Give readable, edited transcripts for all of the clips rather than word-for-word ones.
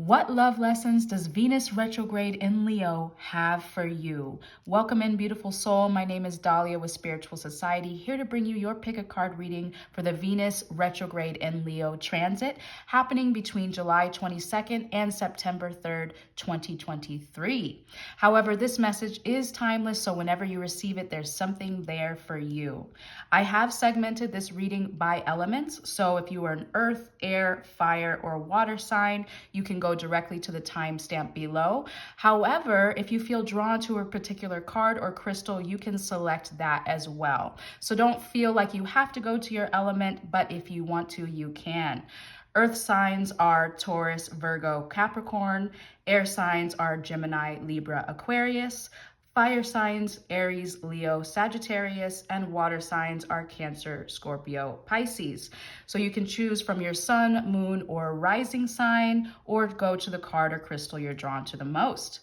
What love lessons does Venus retrograde in Leo have for you? Welcome in, beautiful soul. My name is Dahlia with Spiritual Society, here to bring you your pick a card reading for the Venus retrograde in Leo transit happening between July 22nd and September 3rd, 2023. However, this message is timeless, so whenever you receive it, there's something there for you. I have segmented this reading by elements, so if you are an earth, air, fire, or water sign, you can go directly to the timestamp below. However, if you feel drawn to a particular card or crystal, you can select that as well. So don't feel like you have to go to your element, but if you want to, you can. Earth signs are Taurus, Virgo, Capricorn. Air signs are Gemini, Libra, Aquarius. Fire signs, Aries, Leo, Sagittarius, and water signs are Cancer, Scorpio, Pisces. So you can choose from your sun, moon, or rising sign, or go to the card or crystal you're drawn to the most.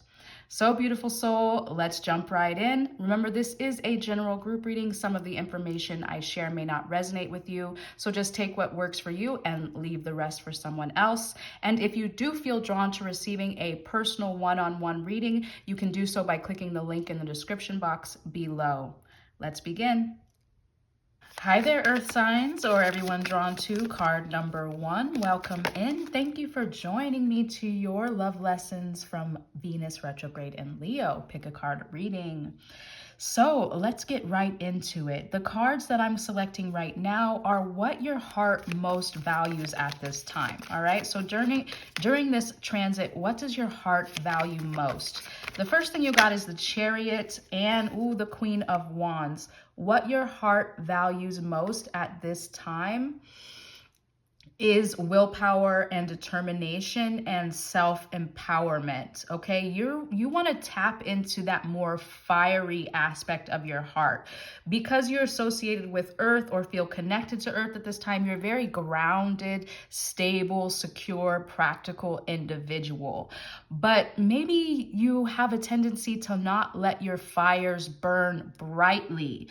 So beautiful soul, let's jump right in. Remember, this is a general group reading. Some of the information I share may not resonate with you, so just take what works for you and leave the rest for someone else. And if you do feel drawn to receiving a personal one-on-one reading, you can do so by clicking the link in the description box below. Let's begin. Hi there, earth signs, or everyone drawn to card number 1. Welcome in. Thank you for joining me to your love lessons from Venus retrograde in Leo pick a card reading. So let's get right into it. The cards that I'm selecting right now are what your heart most values at this time. All right. So during this transit, what does your heart value most? The first thing you got is the Chariot and the Queen of Wands. What your heart values most at this time is willpower and determination and self-empowerment. Okay, you want to tap into that more fiery aspect of your heart. Because you're associated with earth or feel connected to earth at this time, you're a very grounded, stable, secure, practical individual. But maybe you have a tendency to not let your fires burn brightly,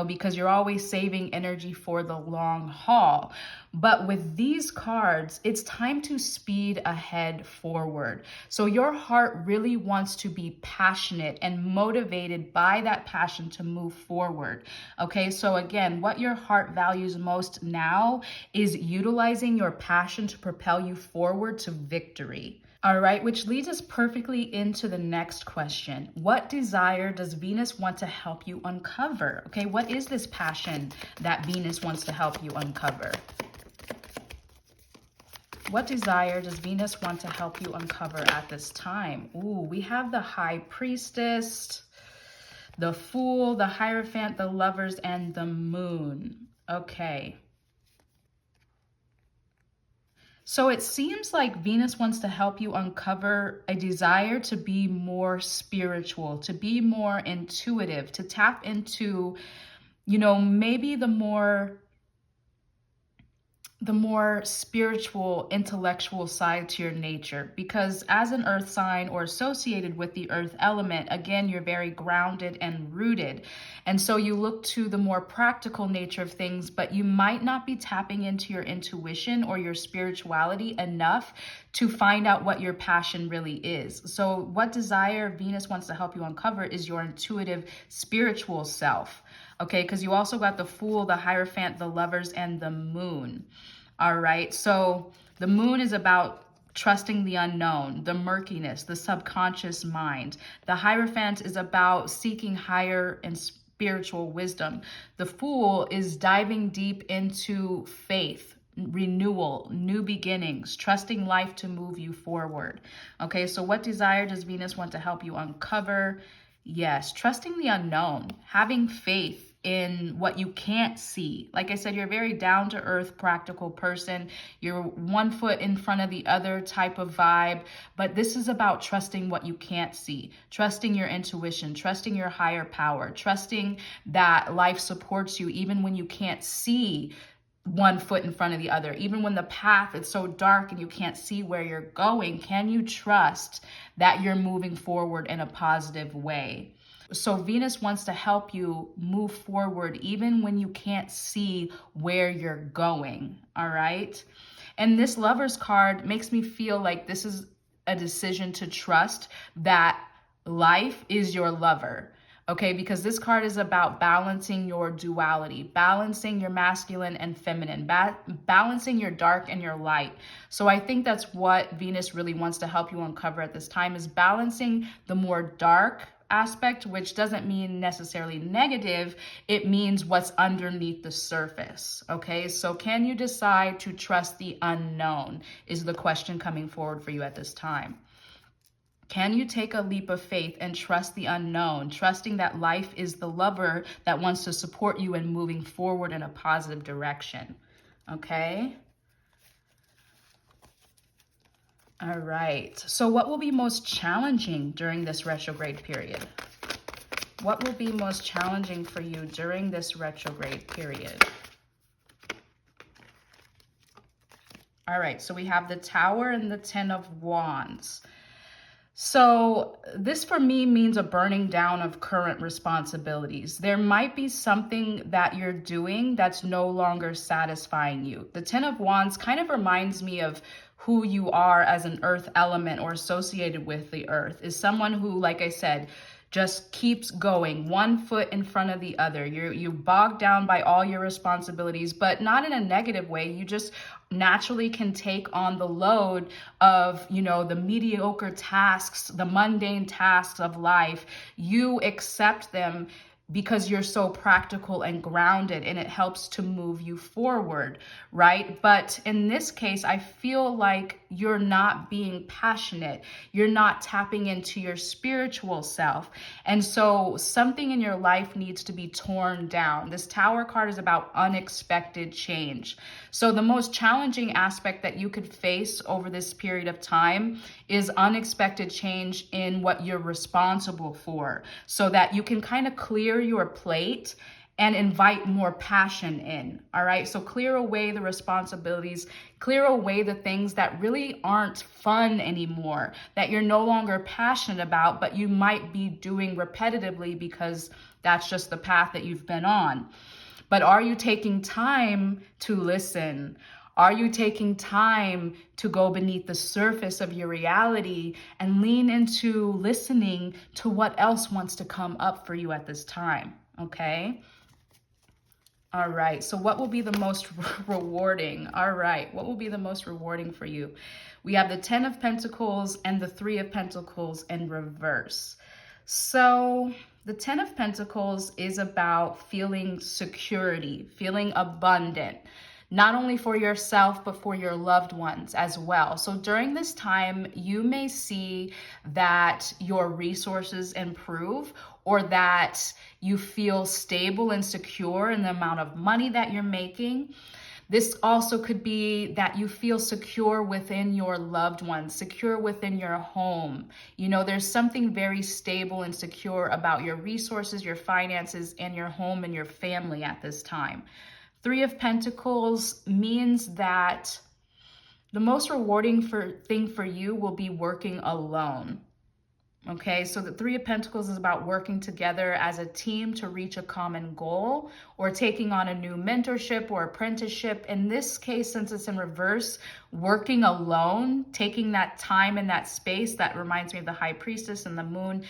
because you're always saving energy for the long haul. But with these cards, it's time to speed ahead forward. So your heart really wants to be passionate and motivated by that passion to move forward. Okay, so again, what your heart values most now is utilizing your passion to propel you forward to victory. All right, which leads us perfectly into the next question. What desire does Venus want to help you uncover? Okay, what is this passion that Venus wants to help you uncover? What desire does Venus want to help you uncover at this time? We have the High Priestess, the Fool, the Hierophant, the Lovers, and the Moon. Okay. So it seems like Venus wants to help you uncover a desire to be more spiritual, to be more intuitive, to tap into, maybe the more spiritual, intellectual side to your nature. Because as an earth sign or associated with the earth element, again, you're very grounded and rooted. And so you look to the more practical nature of things, but you might not be tapping into your intuition or your spirituality enough to find out what your passion really is. So what desire Venus wants to help you uncover is your intuitive, spiritual self. Okay, because you also got the Fool, the Hierophant, the Lovers, and the Moon. All right, so the Moon is about trusting the unknown, the murkiness, the subconscious mind. The Hierophant is about seeking higher and spiritual wisdom. The Fool is diving deep into faith, renewal, new beginnings, trusting life to move you forward. Okay, so what desire does Venus want to help you uncover? Yes, trusting the unknown, having faith in what you can't see. Like I said, you're a very down-to-earth, practical person. You're one foot in front of the other type of vibe. But this is about trusting what you can't see, trusting your intuition, trusting your higher power, trusting that life supports you even when you can't see one foot in front of the other. Even when the path is so dark and you can't see where you're going, can you trust that you're moving forward in a positive way? So Venus wants to help you move forward even when you can't see where you're going, all right? And this Lover's card makes me feel like this is a decision to trust that life is your lover. Okay, because this card is about balancing your duality, balancing your masculine and feminine, balancing your dark and your light. So I think that's what Venus really wants to help you uncover at this time, is balancing the more dark aspect, which doesn't mean necessarily negative. It means what's underneath the surface. Okay, so can you decide to trust the unknown is the question coming forward for you at this time. Can you take a leap of faith and trust the unknown, trusting that life is the lover that wants to support you in moving forward in a positive direction? Okay. All right. So what will be most challenging during this retrograde period? What will be most challenging for you during this retrograde period? All right. So we have the Tower and the Ten of Wands. So this for me means a burning down of current responsibilities. There might be something that you're doing that's no longer satisfying you. The Ten of Wands kind of reminds me of who you are as an earth element or associated with the earth, is someone who, like I said, just keeps going, one foot in front of the other. You're bogged down by all your responsibilities, but not in a negative way. You just naturally can take on the load of, the mediocre tasks, the mundane tasks of life. You accept them because you're so practical and grounded, and it helps to move you forward, right? But in this case, I feel like you're not being passionate. You're not tapping into your spiritual self. And so something in your life needs to be torn down. This Tower card is about unexpected change. So the most challenging aspect that you could face over this period of time is unexpected change in what you're responsible for, so that you can kind of clear your plate and invite more passion in. All right. So clear away the responsibilities, clear away the things that really aren't fun anymore, that you're no longer passionate about, but you might be doing repetitively because that's just the path that you've been on. But are you taking time to listen? Are you taking time to go beneath the surface of your reality and lean into listening to what else wants to come up for you at this time? Okay. All right. So what will be the most rewarding? All right. What will be the most rewarding for you? We have the Ten of Pentacles and the Three of Pentacles in reverse. So the Ten of Pentacles is about feeling security, feeling abundant, not only for yourself, but for your loved ones as well. So during this time, you may see that your resources improve, or that you feel stable and secure in the amount of money that you're making. This also could be that you feel secure within your loved ones, secure within your home. There's something very stable and secure about your resources, your finances, and your home and your family at this time. Three of Pentacles means that the most rewarding thing for you will be working alone. Okay, so the Three of Pentacles is about working together as a team to reach a common goal, or taking on a new mentorship or apprenticeship. In this case, since it's in reverse, working alone, taking that time and that space, that reminds me of the High Priestess and the Moon.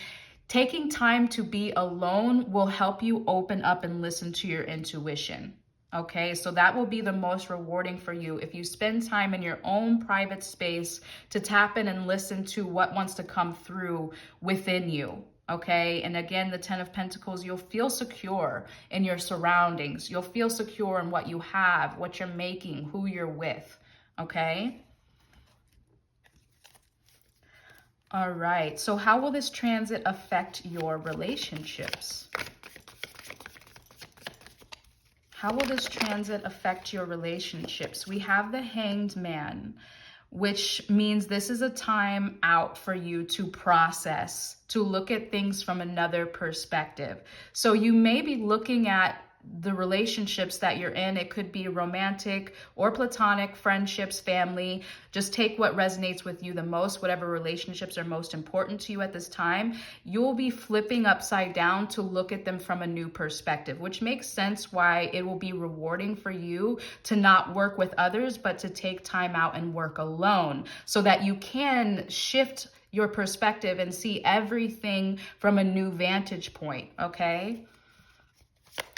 Taking time to be alone will help you open up and listen to your intuition. Okay, so that will be the most rewarding for you if you spend time in your own private space to tap in and listen to what wants to come through within you. Okay, and again, the Ten of Pentacles, you'll feel secure in your surroundings. You'll feel secure in what you have, what you're making, who you're with. Okay. All right, so how will this transit affect your relationships? How will this transit affect your relationships? We have the Hanged Man, which means this is a time out for you to process, to look at things from another perspective. So you may be looking at the relationships that you're in, it could be romantic or platonic, friendships, family. Just take what resonates with you the most, whatever relationships are most important to you at this time. You'll be flipping upside down to look at them from a new perspective, which makes sense why it will be rewarding for you to not work with others, but to take time out and work alone so that you can shift your perspective and see everything from a new vantage point, okay?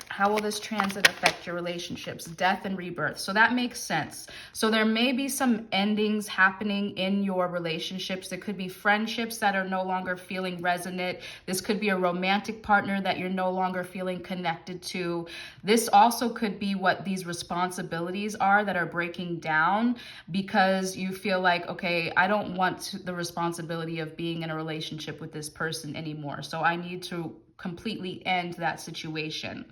How will this transit affect your relationships? Death and rebirth. So that makes sense. So there may be some endings happening in your relationships. There could be friendships that are no longer feeling resonant. This could be a romantic partner that you're no longer feeling connected to. This also could be what these responsibilities are that are breaking down because you feel like, okay, I don't want the responsibility of being in a relationship with this person anymore. So I need to completely end that situation.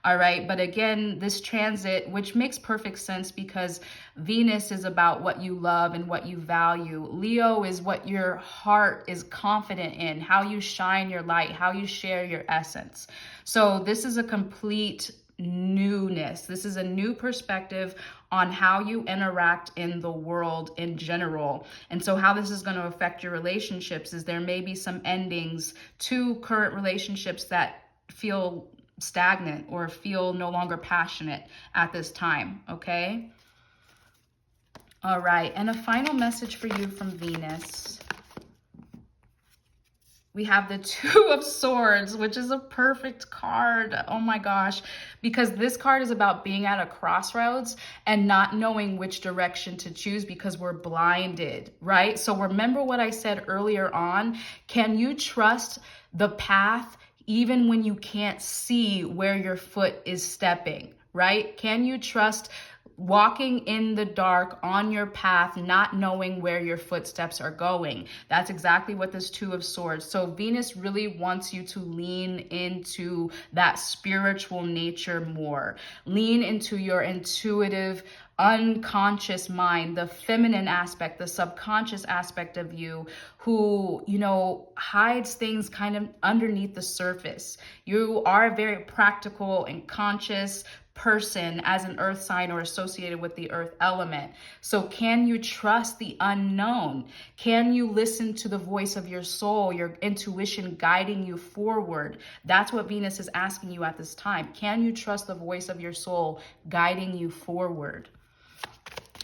All right. But again, this transit, which makes perfect sense because Venus is about what you love and what you value. Leo is what your heart is confident in, how you shine your light, how you share your essence. So this is a complete newness. This is a new perspective on how you interact in the world in general. And so how this is going to affect your relationships is there may be some endings to current relationships that feel stagnant or feel no longer passionate at this time, okay? All right, and a final message for you from Venus. We have the Two of Swords, which is a perfect card. Oh my gosh, because this card is about being at a crossroads and not knowing which direction to choose because we're blinded, right? So remember what I said earlier on. Can you trust the path even when you can't see where your foot is stepping, right? Can you trust walking in the dark on your path, not knowing where your footsteps are going? That's exactly what this Two of Swords. So Venus really wants you to lean into that spiritual nature more. Lean into your intuitive, unconscious mind, the feminine aspect, the subconscious aspect of you who, you know, hides things kind of underneath the surface. You are a very practical and conscious person as an earth sign or associated with the earth element. So can you trust the unknown? Can you listen to the voice of your soul, your intuition guiding you forward? That's what Venus is asking you at this time. Can you trust the voice of your soul guiding you forward?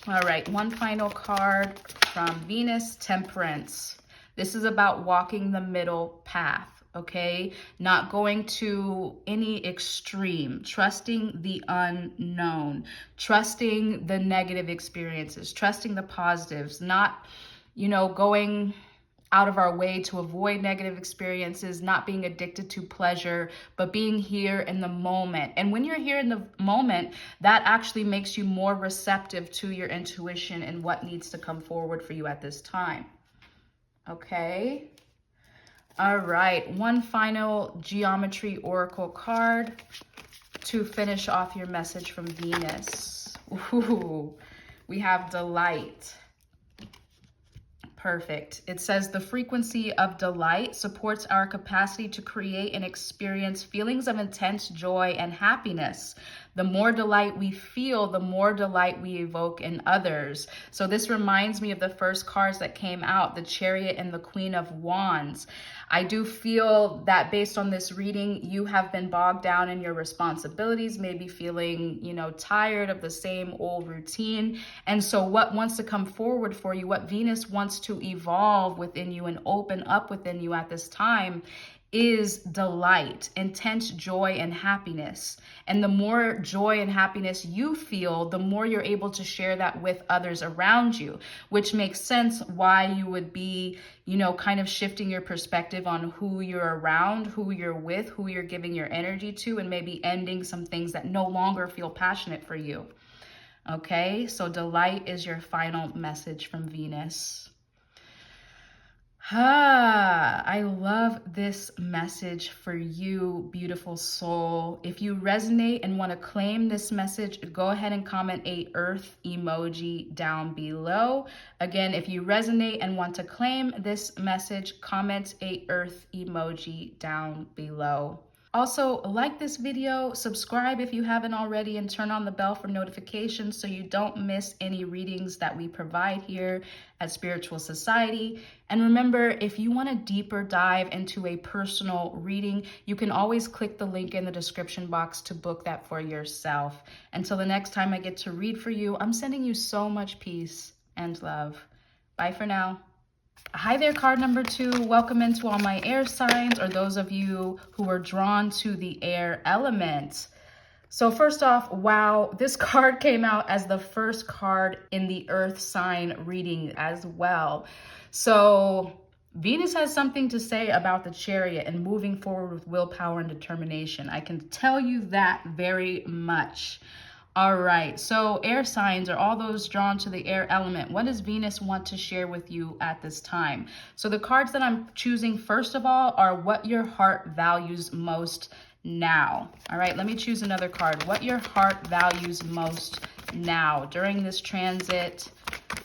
All right, one final card from Venus, Temperance. This is about walking the middle path. Okay, not going to any extreme, trusting the unknown, trusting the negative experiences, trusting the positives, not, you know, going out of our way to avoid negative experiences, not being addicted to pleasure, but being here in the moment. And when you're here in the moment, that actually makes you more receptive to your intuition and what needs to come forward for you at this time. Okay. All right, one final geometry oracle card to finish off your message from Venus. Ooh, we have delight. Perfect. It says the frequency of delight supports our capacity to create and experience feelings of intense joy and happiness. The more delight we feel, the more delight we evoke in others. So this reminds me of the first cards that came out, the Chariot and the Queen of Wands. I do feel that based on this reading, you have been bogged down in your responsibilities, maybe feeling, you know, tired of the same old routine. And so what wants to come forward for you, what Venus wants to evolve within you and open up within you at this time is delight, intense joy and happiness. And the more joy and happiness you feel, the more you're able to share that with others around you, which makes sense why you would be, you know, kind of shifting your perspective on who you're around, who you're with, who you're giving your energy to, and maybe ending some things that no longer feel passionate for you. Okay, so delight is your final message from Venus. I love this message for you, beautiful soul. If you resonate and want to claim this message, go ahead and comment a earth emoji down below. Again, if you resonate and want to claim this message, comment a earth emoji down below. Also, like this video, subscribe if you haven't already, and turn on the bell for notifications so you don't miss any readings that we provide here at Spiritual Society. And remember, if you want a deeper dive into a personal reading, you can always click the link in the description box to book that for yourself. Until the next time I get to read for you, I'm sending you so much peace and love. Bye for now. Hi there, card number 2. Welcome into all my air signs, or those of you who are drawn to the air element. So first off, wow, this card came out as the first card in the earth sign reading as well. So Venus has something to say about the Chariot and moving forward with willpower and determination. I can tell you that very much. All right, so air signs, are all those drawn to the air element. What does Venus want to share with you at this time? So the cards that I'm choosing first of all are what your heart values most now. All right, let me choose another card. What your heart values most now during this transit.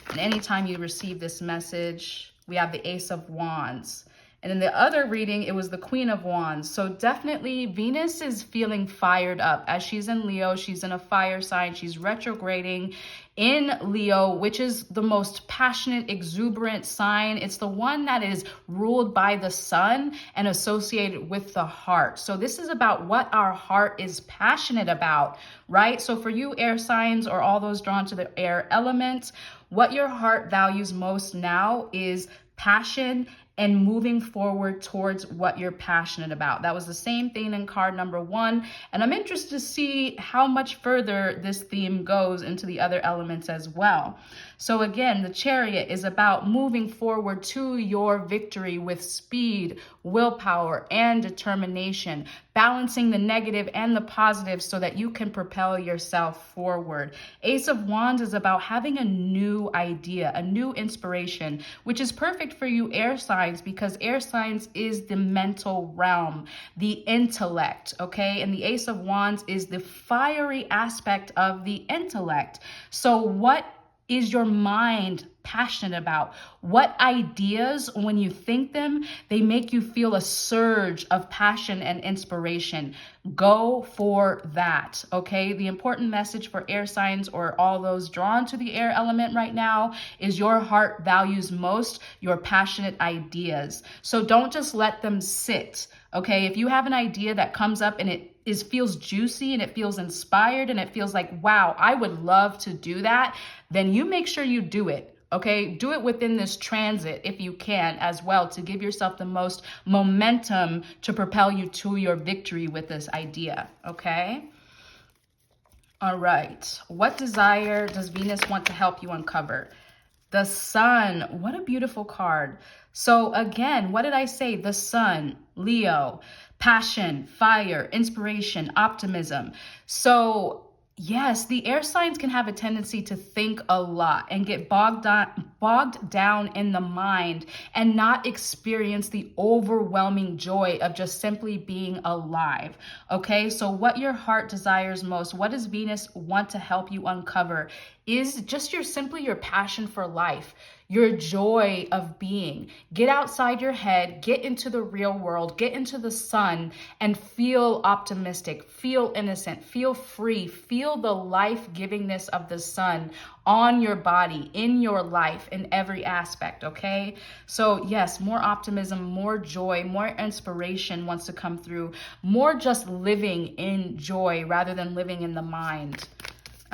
And anytime you receive this message, we have the Ace of Wands. And in the other reading, it was the Queen of Wands. So definitely Venus is feeling fired up. As she's in Leo, she's in a fire sign. She's retrograding in Leo, which is the most passionate, exuberant sign. It's the one that is ruled by the sun and associated with the heart. So this is about what our heart is passionate about, right? So for you air signs, or all those drawn to the air element, what your heart values most now is passion and moving forward towards what you're passionate about. That was the same thing in card number 1. And I'm interested to see how much further this theme goes into the other elements as well. So again, the Chariot is about moving forward to your victory with speed, willpower, and determination, balancing the negative and the positive so that you can propel yourself forward. Ace of Wands is about having a new idea, a new inspiration, which is perfect for you air signs, because air signs is the mental realm, the intellect, okay? And the Ace of Wands is the fiery aspect of the intellect. So what is your mind passionate about? What ideas, when you think them, they make you feel a surge of passion and inspiration? Go for that, okay? The important message for air signs, or all those drawn to the air element right now, is your heart values most your passionate ideas. So don't just let them sit, okay? If you have an idea that comes up and it feels juicy and it feels inspired and it feels like, wow, I would love to do that, then you make sure you do it. Okay, do it within this transit if you can as well, to give yourself the most momentum to propel you to your victory with this idea. Okay. All right. What desire does Venus want to help you uncover? The Sun. What a beautiful card. So again, what did I say? The Sun, Leo, passion, fire, inspiration, optimism. So yes, the air signs can have a tendency to think a lot and get bogged down in the mind and not experience the overwhelming joy of just simply being alive. Okay, so what your heart desires most, what does Venus want to help you uncover, is just simply your passion for life, your joy of being. Get outside your head, get into the real world, get into the sun, and feel optimistic, feel innocent, feel free, feel the life-givingness of the sun on your body, in your life, in every aspect, okay? So yes, more optimism, more joy, more inspiration wants to come through, more just living in joy rather than living in the mind.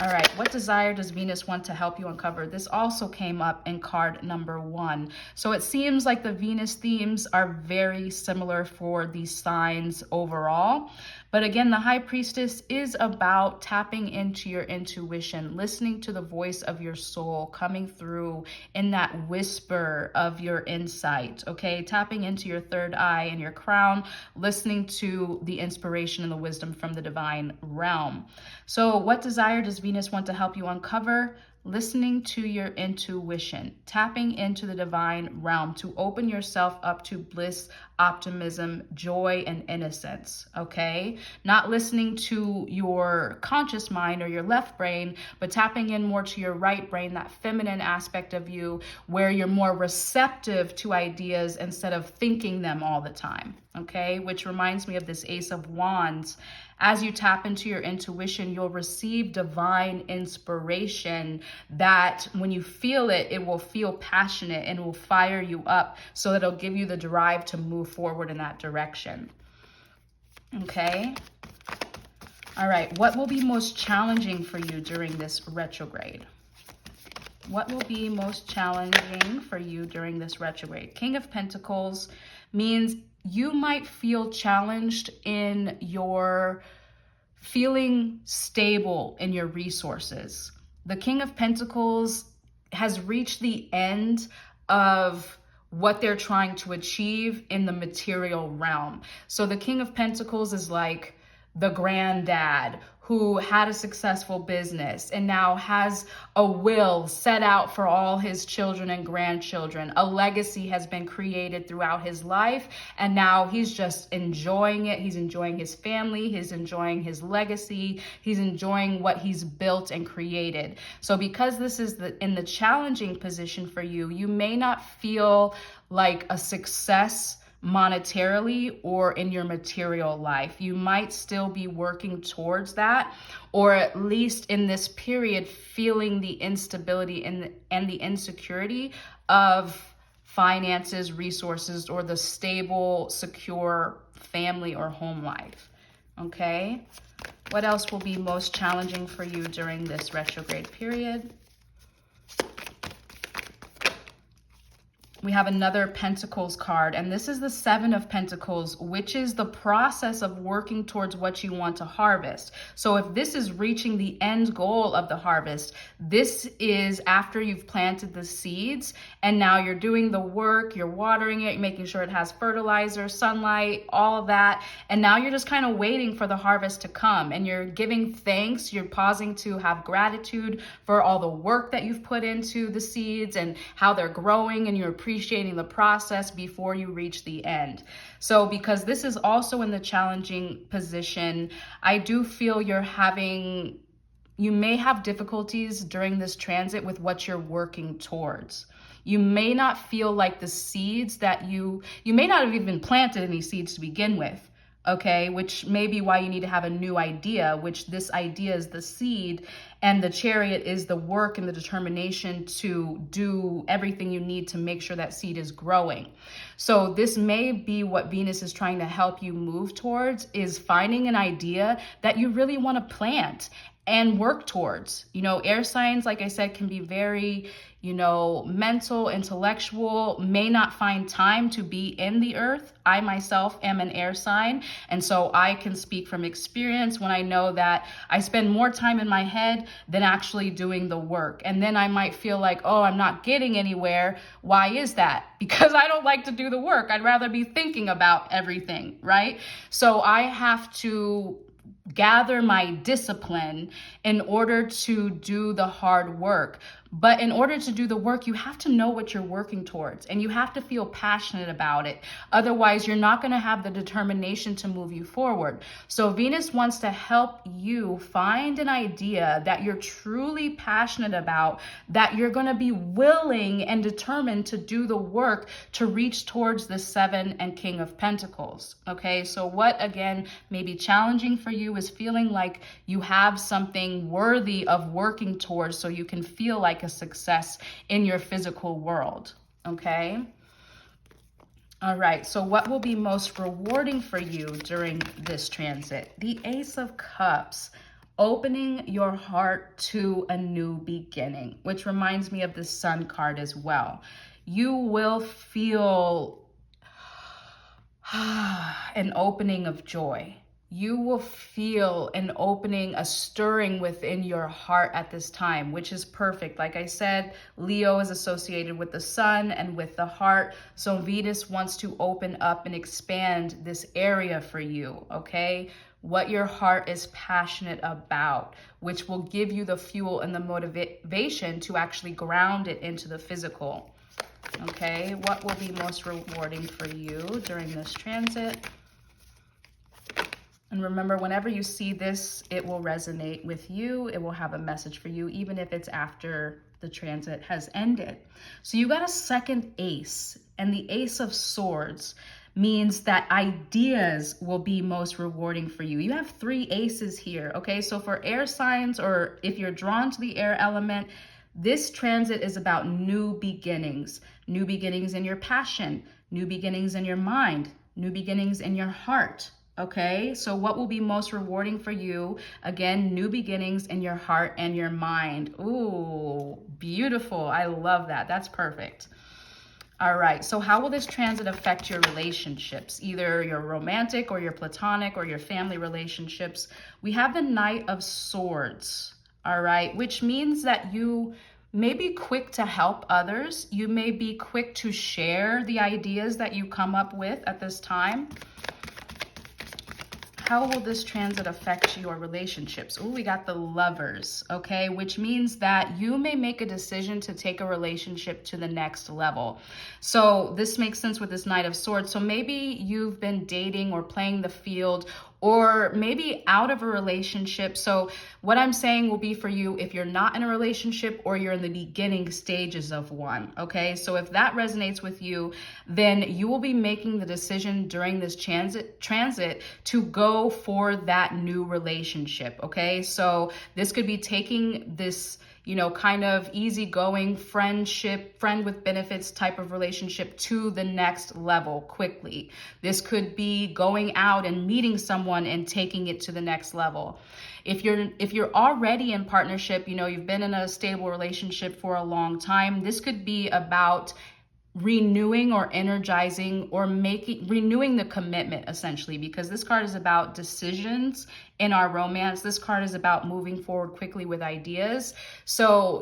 All right, what desire does Venus want to help you uncover? This also came up in card number 1. So it seems like the Venus themes are very similar for these signs overall. But again, the High Priestess is about tapping into your intuition, listening to the voice of your soul coming through in that whisper of your insight, okay? Tapping into your third eye and your crown, listening to the inspiration and the wisdom from the divine realm. So what desire does Venus want to help you uncover? Listening to your intuition, tapping into the divine realm to open yourself up to bliss, optimism, joy, and innocence, okay? Not listening to your conscious mind or your left brain, but tapping in more to your right brain, that feminine aspect of you where you're more receptive to ideas instead of thinking them all the time, okay? Which reminds me of this Ace of Wands. As you tap into your intuition, you'll receive divine inspiration that when you feel it, it will feel passionate and will fire you up so that it'll give you the drive to move forward in that direction, okay? All right, what will be most challenging for you during this retrograde? What will be most challenging for you during this retrograde? King of Pentacles means you might feel challenged in your feeling stable in your resources. The King of Pentacles has reached the end of what they're trying to achieve in the material realm. So the King of Pentacles is like the granddad who had a successful business and now has a will set out for all his children and grandchildren. A legacy has been created throughout his life, and now he's just enjoying it. He's enjoying his family, he's enjoying his legacy, he's enjoying what he's built and created. So because this is in the challenging position for you, you may not feel like a success monetarily or in your material life. You might still be working towards that, or at least in this period feeling the instability and the insecurity of finances, resources, or the stable, secure family or home life. Okay? What else will be most challenging for you during this retrograde period? We have another Pentacles card, and this is the Seven of Pentacles, which is the process of working towards what you want to harvest. So if this is reaching the end goal of the harvest, this is after you've planted the seeds and now you're doing the work, you're watering it, making sure it has fertilizer, sunlight, all of that. And now you're just kind of waiting for the harvest to come, and you're giving thanks. You're pausing to have gratitude for all the work that you've put into the seeds and how they're growing, and you're appreciating the process before you reach the end. So because this is also in the challenging position, I do feel you may have difficulties during this transit with what you're working towards. You may not feel like the seeds that you may not have even planted any seeds to begin with. Okay, which may be why you need to have a new idea, which this idea is the seed, and the Chariot is the work and the determination to do everything you need to make sure that seed is growing. So this may be what Venus is trying to help you move towards, is finding an idea that you really want to plant and work towards. You know, air signs, like I said, can be very, mental, intellectual, may not find time to be in the earth. I myself am an air sign, and so I can speak from experience when I know that I spend more time in my head than actually doing the work. And then I might feel like, oh, I'm not getting anywhere. Why is that? Because I don't like to do the work. I'd rather be thinking about everything, right? So I have to gather my discipline in order to do the hard work. But in order to do the work, you have to know what you're working towards, and you have to feel passionate about it. Otherwise, you're not going to have the determination to move you forward. So Venus wants to help you find an idea that you're truly passionate about, that you're going to be willing and determined to do the work to reach towards the Seven and King of Pentacles. Okay, so what again may be challenging for you is feeling like you have something worthy of working towards, so you can feel like a success in your physical world. Okay. All right. So what will be most rewarding for you during this transit? The Ace of Cups, opening your heart to a new beginning, which reminds me of the Sun card as well. You will feel an opening of joy. You will feel an opening, a stirring within your heart at this time, which is perfect. Like I said, Leo is associated with the sun and with the heart. So Venus wants to open up and expand this area for you, okay? What your heart is passionate about, which will give you the fuel and the motivation to actually ground it into the physical, okay? What will be most rewarding for you during this transit? And remember, whenever you see this, it will resonate with you. It will have a message for you, even if it's after the transit has ended. So you got a second ace, and the Ace of Swords means that ideas will be most rewarding for you. You have 3 aces here, okay? So for air signs, or if you're drawn to the air element, this transit is about new beginnings in your passion, new beginnings in your mind, new beginnings in your heart. Okay, so what will be most rewarding for you? Again, new beginnings in your heart and your mind. Ooh, beautiful. I love that. That's perfect. All right, so how will this transit affect your relationships? Either your romantic or your platonic or your family relationships. We have the Knight of Swords, all right, which means that you may be quick to help others. You may be quick to share the ideas that you come up with at this time. How will this transit affect your relationships? Oh, we got the Lovers, okay? Which means that you may make a decision to take a relationship to the next level. So this makes sense with this Knight of Swords. So maybe you've been dating or playing the field, or maybe out of a relationship. So what I'm saying will be for you if you're not in a relationship or you're in the beginning stages of one, okay? So if that resonates with you, then you will be making the decision during this transit to go for that new relationship, okay? So this could be taking this, you know, kind of easygoing friendship, friend with benefits type of relationship to the next level quickly. This could be going out and meeting someone and taking it to the next level. If you're already in partnership, you know, you've been in a stable relationship for a long time, this could be about renewing or energizing or renewing the commitment, essentially, because this card is about decisions in our romance. This card is about moving forward quickly with ideas. So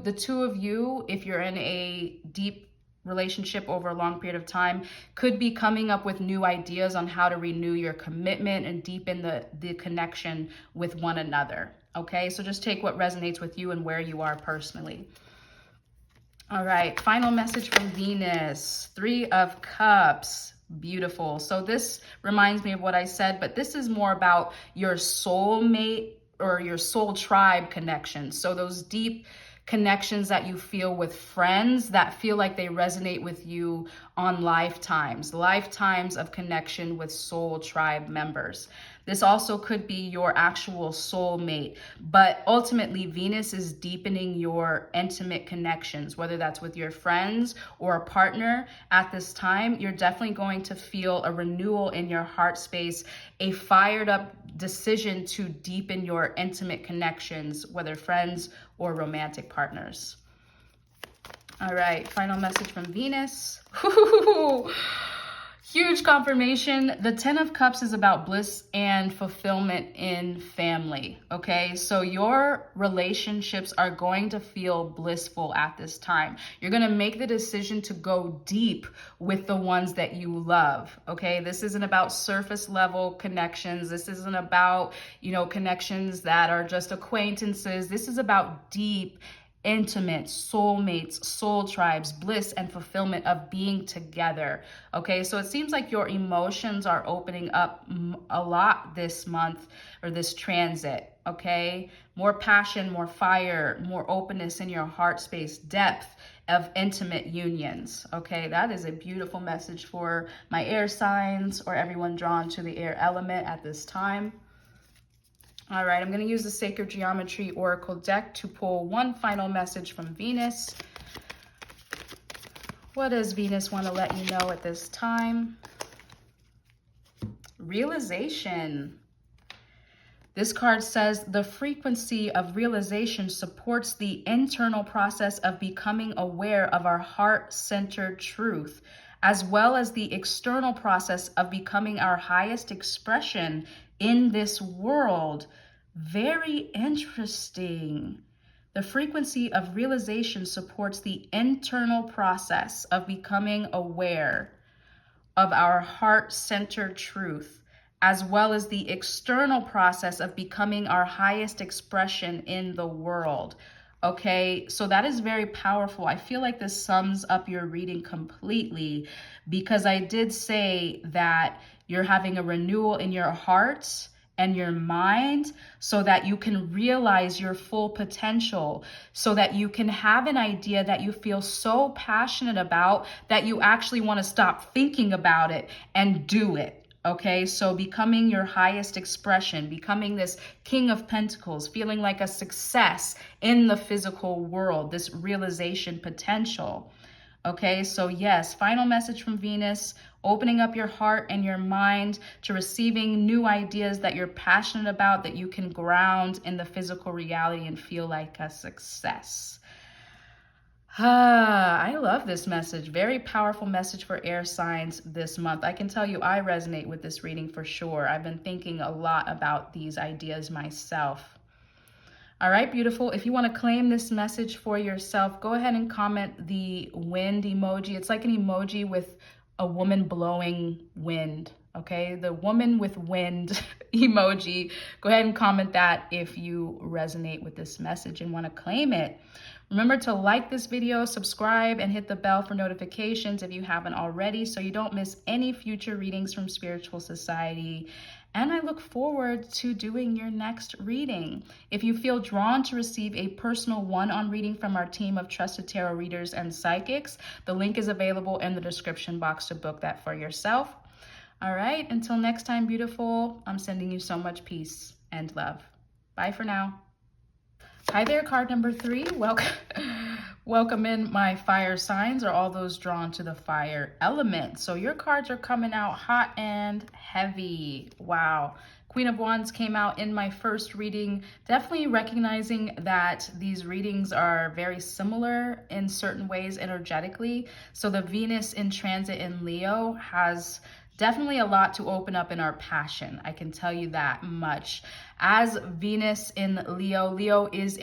the two of you, if you're in a deep relationship over a long period of time, could be coming up with new ideas on how to renew your commitment and deepen the connection with one another. Okay, so just take what resonates with you and where you are personally. All right, final message from Venus, 3 of Cups. Beautiful. So this reminds me of what I said, but this is more about your soulmate or your soul tribe connections. So those deep connections that you feel with friends that feel like they resonate with you on lifetimes of connection with soul tribe members. This also could be your actual soulmate, but ultimately Venus is deepening your intimate connections, whether that's with your friends or a partner. At this time, you're definitely going to feel a renewal in your heart space, a fired up decision to deepen your intimate connections, whether friends or romantic partners. All right, final message from Venus. Huge confirmation. The 10 of Cups is about bliss and fulfillment in family, okay? So your relationships are going to feel blissful at this time. You're going to make the decision to go deep with the ones that you love, okay? This isn't about surface level connections. This isn't about, you know, connections that are just acquaintances. This is about deep, intimate soulmates, soul tribes, bliss and fulfillment of being together. Okay, so it seems like your emotions are opening up a lot this month or this transit. Okay, more passion, more fire, more openness in your heart space, depth of intimate unions. Okay, that is a beautiful message for my air signs or everyone drawn to the air element at this time. All right, I'm going to use the Sacred Geometry Oracle deck to pull one final message from Venus. What does Venus want to let you know at this time? Realization. This card says the frequency of realization supports the internal process of becoming aware of our heart-centered truth, as well as the external process of becoming our highest expression in this world. Very interesting. The frequency of realization supports the internal process of becoming aware of our heart-centered truth, as well as the external process of becoming our highest expression in the world. Okay, so that is very powerful. I feel like this sums up your reading completely, because I did say that you're having a renewal in your heart and your mind so that you can realize your full potential, so that you can have an idea that you feel so passionate about that you actually want to stop thinking about it and do it. Okay, so becoming your highest expression, becoming this King of Pentacles, feeling like a success in the physical world, this realization potential. Okay, so yes, final message from Venus, opening up your heart and your mind to receiving new ideas that you're passionate about, that you can ground in the physical reality and feel like a success. I love this message. Very powerful message for air signs this month. I can tell you I resonate with this reading for sure. I've been thinking a lot about these ideas myself. All right, beautiful. If you want to claim this message for yourself, go ahead and comment the wind emoji. It's like an emoji with a woman blowing wind. Okay, the woman with wind emoji. Go ahead and comment that if you resonate with this message and want to claim it. Remember to like this video, subscribe, and hit the bell for notifications if you haven't already so you don't miss any future readings from Spiritual Society. And I look forward to doing your next reading. If you feel drawn to receive a personal one-on reading from our team of trusted tarot readers and psychics, the link is available in the description box to book that for yourself. All right, until next time, beautiful, I'm sending you so much peace and love. Bye for now. Hi there, card number 3. Welcome in my fire signs, or all those drawn to the fire element. So your cards are coming out hot and heavy. Wow. Queen of Wands came out in my first reading, definitely recognizing that these readings are very similar in certain ways energetically. So the Venus in transit in Leo has definitely a lot to open up in our passion. I can tell you that much. As Venus in Leo, Leo is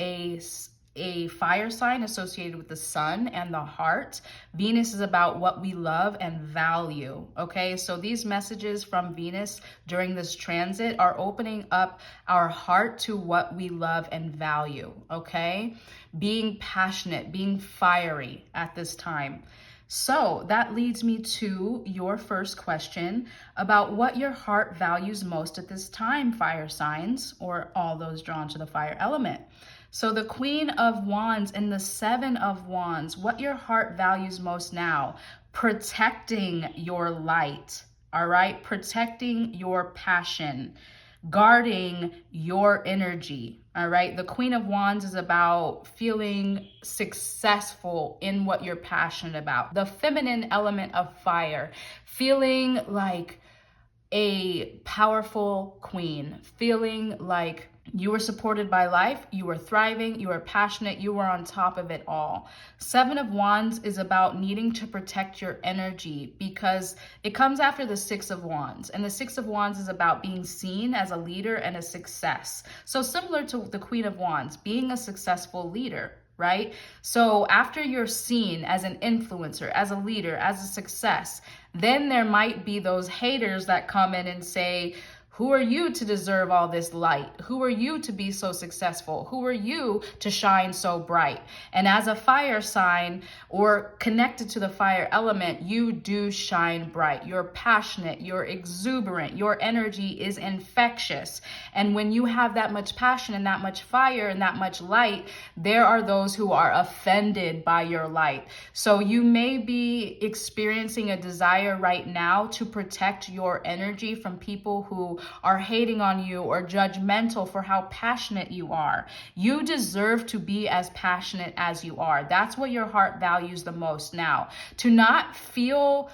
a fire sign associated with the sun and the heart. Venus is about what we love and value. Okay, so these messages from Venus during this transit are opening up our heart to what we love and value. Okay, being passionate, being fiery at this time. So that leads me to your first question about what your heart values most at this time, fire signs, or all those drawn to the fire element. So the Queen of Wands and the Seven of Wands, what your heart values most now: protecting your light, all right? Protecting your passion, guarding your energy, all right? The Queen of Wands is about feeling successful in what you're passionate about. The feminine element of fire, feeling like a powerful queen, feeling like you were supported by life, you were thriving, you were passionate, you were on top of it all. Seven of Wands is about needing to protect your energy because it comes after the Six of Wands. And the Six of Wands is about being seen as a leader and a success. So similar to the Queen of Wands, being a successful leader, right? So after you're seen as an influencer, as a leader, as a success, then there might be those haters that come in and say, who are you to deserve all this light? Who are you to be so successful? Who are you to shine so bright? And as a fire sign or connected to the fire element, you do shine bright. You're passionate, you're exuberant, your energy is infectious. And when you have that much passion and that much fire and that much light, there are those who are offended by your light. So you may be experiencing a desire right now to protect your energy from people who are hating on you or judgmental for how passionate you are. You deserve to be as passionate as you are. That's what your heart values the most now. To not feel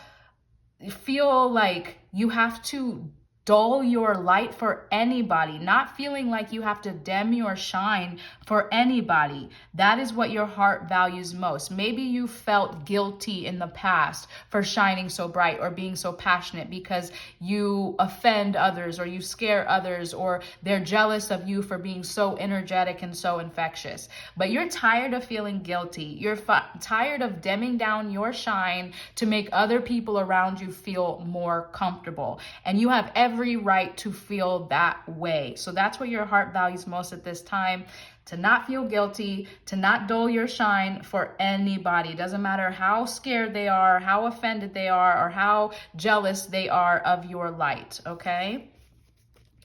like you have to dull your light for anybody, not feeling like you have to dim your shine for anybody. That is what your heart values most. Maybe you felt guilty in the past for shining so bright or being so passionate because you offend others or you scare others or they're jealous of you for being so energetic and so infectious. But you're tired of feeling guilty. You're tired of dimming down your shine to make other people around you feel more comfortable. And you have every right to feel that way. So that's what your heart values most at this time. To not feel guilty, to not dull your shine for anybody. It doesn't matter how scared they are, how offended they are, or how jealous they are of your light, okay?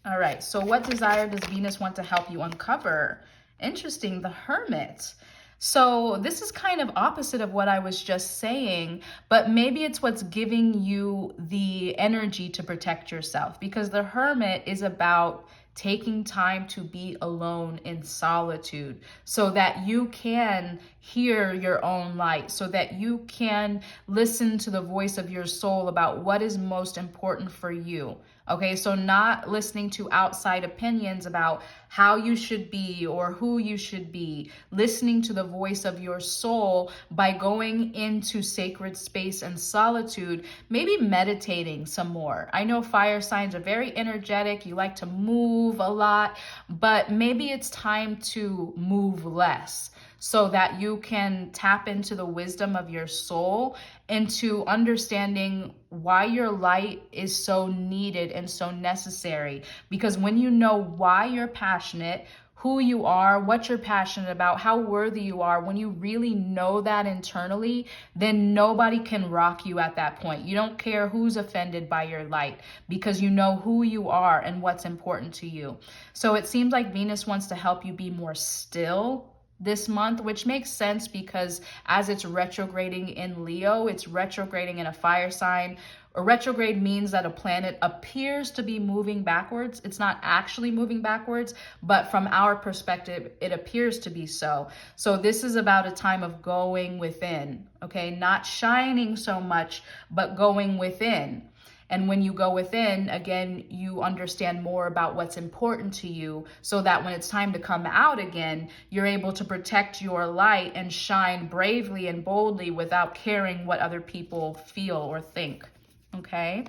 All right, so what desire does Venus want to help you uncover? Interesting, the Hermit. So this is kind of opposite of what I was just saying, but maybe it's what's giving you the energy to protect yourself, because the Hermit is about taking time to be alone in solitude so that you can hear your own light, so that you can listen to the voice of your soul about what is most important for you. Okay, so not listening to outside opinions about how you should be or who you should be, listening to the voice of your soul by going into sacred space and solitude, maybe meditating some more. I know fire signs are very energetic, you like to move a lot, but maybe it's time to move less, so that you can tap into the wisdom of your soul, into understanding why your light is so needed and so necessary. Because when you know why you're passionate, who you are, what you're passionate about, how worthy you are, when you really know that internally, then nobody can rock you at that point. You don't care who's offended by your light, because you know who you are and what's important to you. So it seems like Venus wants to help you be more still this month, which makes sense because as it's retrograding in Leo, it's retrograding in a fire sign. A retrograde means that a planet appears to be moving backwards. It's not actually moving backwards, but from our perspective, it appears to be so. So this is about a time of going within, okay? Not shining so much, but going within. And when you go within, again, you understand more about what's important to you, so that when it's time to come out again, you're able to protect your light and shine bravely and boldly without caring what other people feel or think. Okay?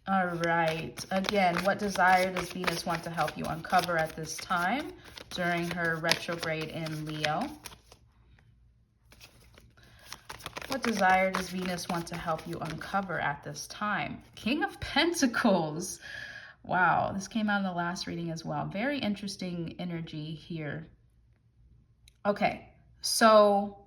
All right. Again, what desire does Venus want to help you uncover at this time during her retrograde in Leo? What desire does Venus want to help you uncover at this time? King of Pentacles. Wow, this came out in the last reading as well. Very interesting energy here. Okay, so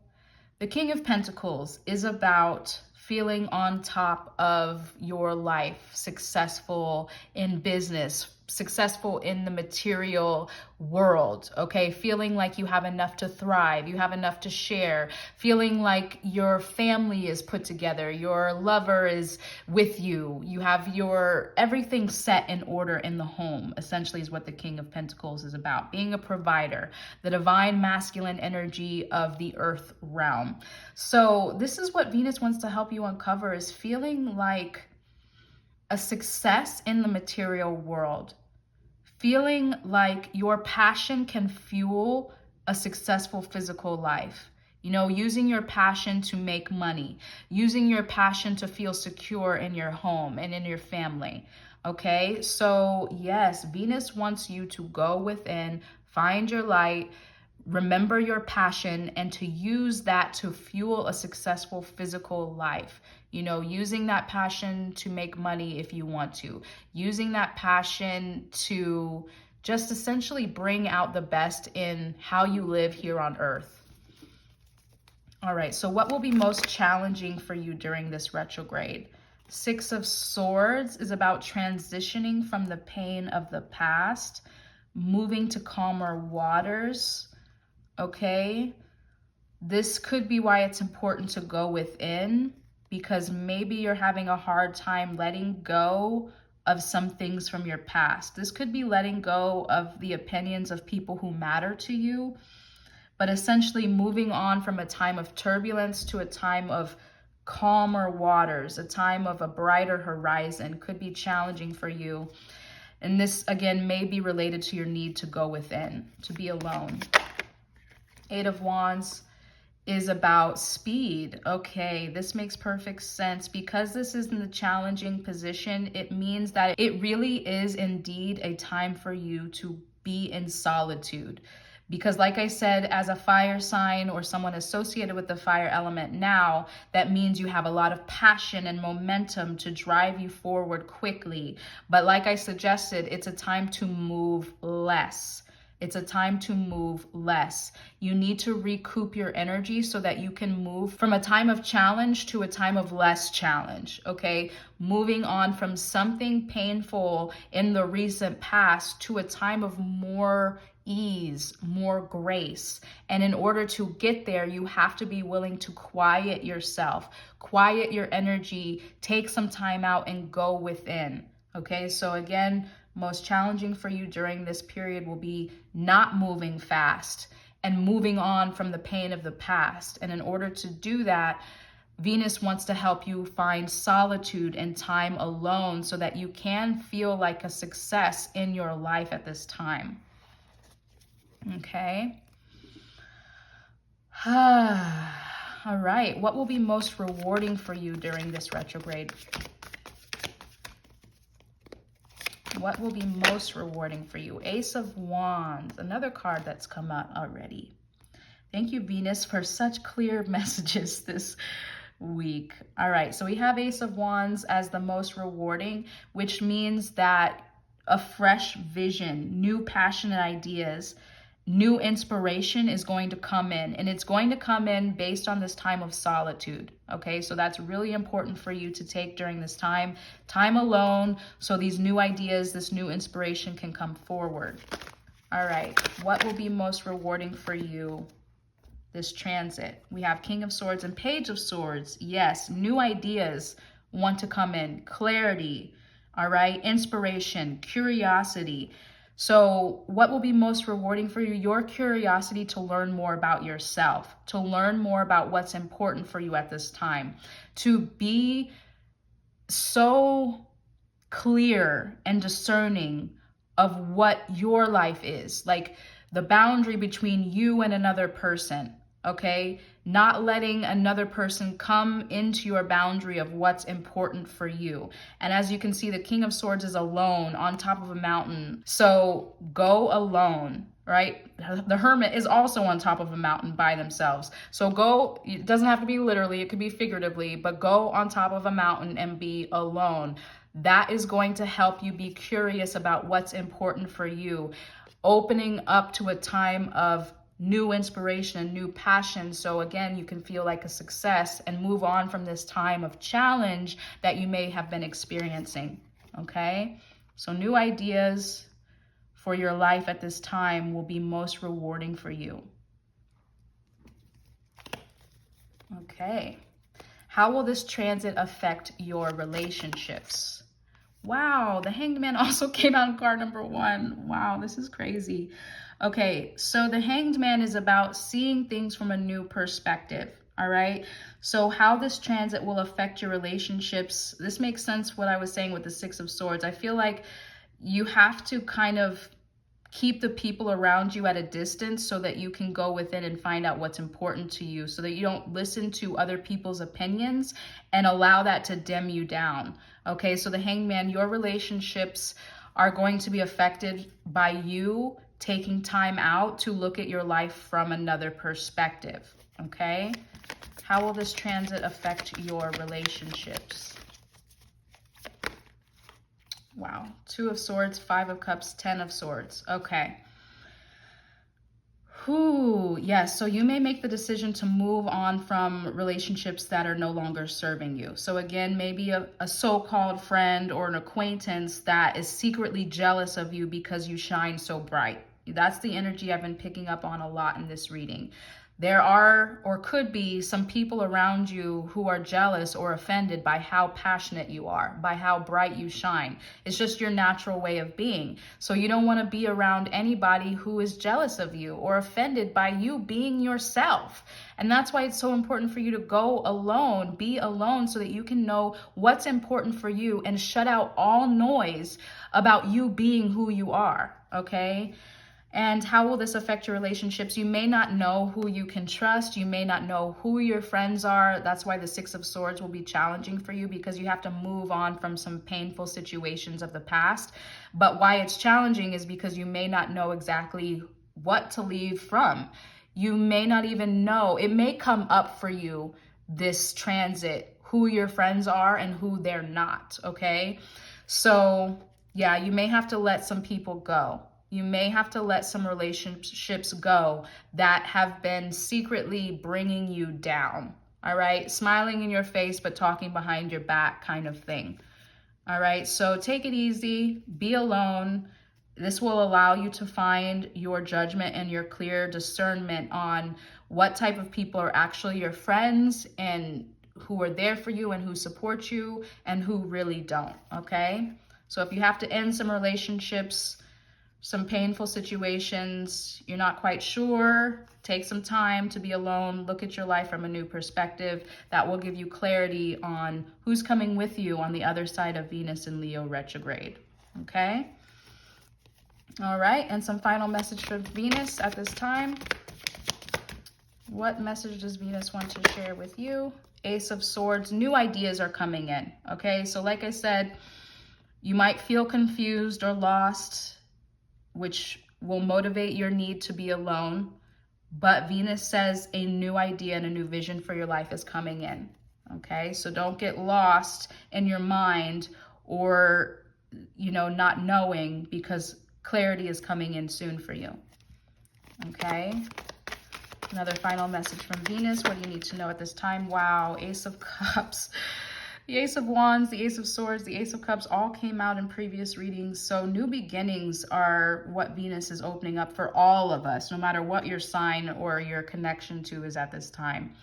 the King of Pentacles is about feeling on top of your life, successful in business, successful in the material world, okay? Feeling like you have enough to thrive, you have enough to share, feeling like your family is put together, your lover is with you, you have your everything set in order in the home, essentially is what the King of Pentacles is about. Being a provider, the divine masculine energy of the earth realm. So this is what Venus wants to help you uncover, is feeling like a success in the material world. Feeling like your passion can fuel a successful physical life. You know, using your passion to make money, using your passion to feel secure in your home and in your family. Okay, so yes, Venus wants you to go within, find your light, remember your passion, and to use that to fuel a successful physical life. You know, using that passion to make money if you want to, using that passion to just essentially bring out the best in how you live here on earth. All right, so what will be most challenging for you during this retrograde? Six of Swords is about transitioning from the pain of the past, moving to calmer waters. Okay, this could be why it's important to go within, because maybe you're having a hard time letting go of some things from your past. This could be letting go of the opinions of people who matter to you, but essentially moving on from a time of turbulence to a time of calmer waters, a time of a brighter horizon could be challenging for you. And this, again, may be related to your need to go within, to be alone. Eight of Wands is about speed. Okay, this makes perfect sense. Because this is in the challenging position, it means that it really is indeed a time for you to be in solitude. Because like I said, as a fire sign or someone associated with the fire element now, that means you have a lot of passion and momentum to drive you forward quickly. But like I suggested, it's a time to move less. It's a time to move less. You need to recoup your energy so that you can move from a time of challenge to a time of less challenge, okay? Moving on from something painful in the recent past to a time of more ease, more grace. And in order to get there, you have to be willing to quiet yourself, quiet your energy, take some time out and go within. Okay, so again, most challenging for you during this period will be not moving fast and moving on from the pain of the past. And in order to do that, Venus wants to help you find solitude and time alone so that you can feel like a success in your life at this time. Okay. All right. What will be most rewarding for you during this retrograde? What will be most rewarding for you? Ace of Wands, another card that's come out already. Thank you, Venus, for such clear messages this week. All right, so we have Ace of Wands as the most rewarding, which means that a fresh vision, new passionate ideas, new inspiration is going to come in, and it's going to come in based on this time of solitude. Okay, so that's really important for you to take during this time alone, so these new ideas, this new inspiration can come forward. All right, what will be most rewarding for you this transit? We have King of Swords and Page of Swords. Yes, new ideas want to come in, clarity, all right, inspiration, curiosity. So what will be most rewarding for you? Your curiosity to learn more about yourself, to learn more about what's important for you at this time, to be so clear and discerning of what your life is, like the boundary between you and another person, okay? Not letting another person come into your boundary of what's important for you. And as you can see, the King of Swords is alone on top of a mountain. So go alone, right? The Hermit is also on top of a mountain by themselves. So go, it doesn't have to be literally, it could be figuratively, but go on top of a mountain and be alone. That is going to help you be curious about what's important for you, opening up to a time of new inspiration and new passion. So again, you can feel like a success and move on from this time of challenge that you may have been experiencing. Okay, so new ideas for your life at this time will be most rewarding for you. Okay, how will this transit affect your relationships? Wow, the Hanged Man also came out in card number 1. Wow, this is crazy. Okay, so the Hanged Man is about seeing things from a new perspective, all right? So how this transit will affect your relationships, this makes sense what I was saying with the Six of Swords. I feel like you have to kind of keep the people around you at a distance so that you can go within and find out what's important to you, so that you don't listen to other people's opinions and allow that to dim you down. Okay, so the Hanged Man, your relationships are going to be affected by you taking time out to look at your life from another perspective. Okay, how will this transit affect your relationships? Wow, 2 of Swords, 5 of Cups, 10 of Swords. Okay. Yes, so you may make the decision to move on from relationships that are no longer serving you. So again, maybe a so-called friend or an acquaintance that is secretly jealous of you because you shine so bright. That's the energy I've been picking up on a lot in this reading. There are, or could be, some people around you who are jealous or offended by how passionate you are, by how bright you shine. It's just your natural way of being. So you don't want to be around anybody who is jealous of you or offended by you being yourself. And that's why it's so important for you to go alone, be alone, so that you can know what's important for you and shut out all noise about you being who you are, okay? And how will this affect your relationships? You may not know who you can trust. You may not know who your friends are. That's why the Six of Swords will be challenging for you, because you have to move on from some painful situations of the past. But why it's challenging is because you may not know exactly what to leave from. You may not even know. It may come up for you this transit, who your friends are and who they're not, okay? So yeah, you may have to let some people go. You may have to let some relationships go that have been secretly bringing you down. All right, smiling in your face, but talking behind your back kind of thing. All right, so take it easy, be alone. This will allow you to find your judgment and your clear discernment on what type of people are actually your friends and who are there for you and who support you and who really don't, okay? So if you have to end some relationships, some painful situations, you're not quite sure, take some time to be alone, look at your life from a new perspective. That will give you clarity on who's coming with you on the other side of Venus in Leo retrograde, okay? All right, and some final message for Venus at this time. What message does Venus want to share with you? Ace of Swords, new ideas are coming in, okay? So like I said, you might feel confused or lost, which will motivate your need to be alone. But Venus says a new idea and a new vision for your life is coming in, okay? So don't get lost in your mind or, you know, not knowing, because clarity is coming in soon for you, okay? Another final message from Venus. What do you need to know at this time? Wow, Ace of Cups. The Ace of Wands, the Ace of Swords, the Ace of Cups all came out in previous readings. So new beginnings are what Venus is opening up for all of us, no matter what your sign or your connection to is at this time.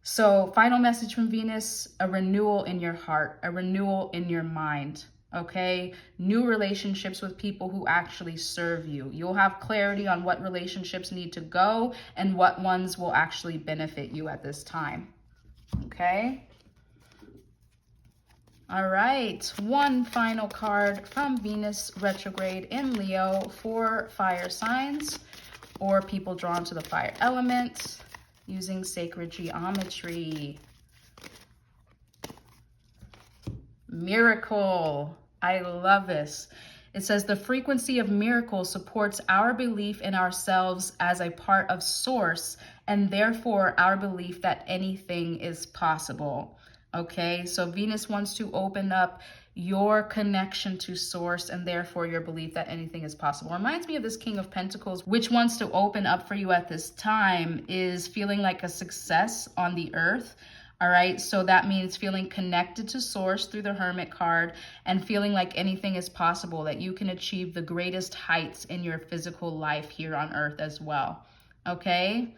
So final message from Venus, a renewal in your heart, a renewal in your mind, okay? New relationships with people who actually serve you. You'll have clarity on what relationships need to go and what ones will actually benefit you at this time, okay? All right, one final card from Venus retrograde in Leo for fire signs or people drawn to the fire element using sacred geometry. Miracle. I love this. It says the frequency of miracles supports our belief in ourselves as a part of Source, and therefore our belief that anything is possible. Okay, so Venus wants to open up your connection to Source and therefore your belief that anything is possible. Reminds me of this King of Pentacles, which wants to open up for you at this time is feeling like a success on the earth. All right, so that means feeling connected to Source through the Hermit card and feeling like anything is possible, that you can achieve the greatest heights in your physical life here on earth as well. Okay.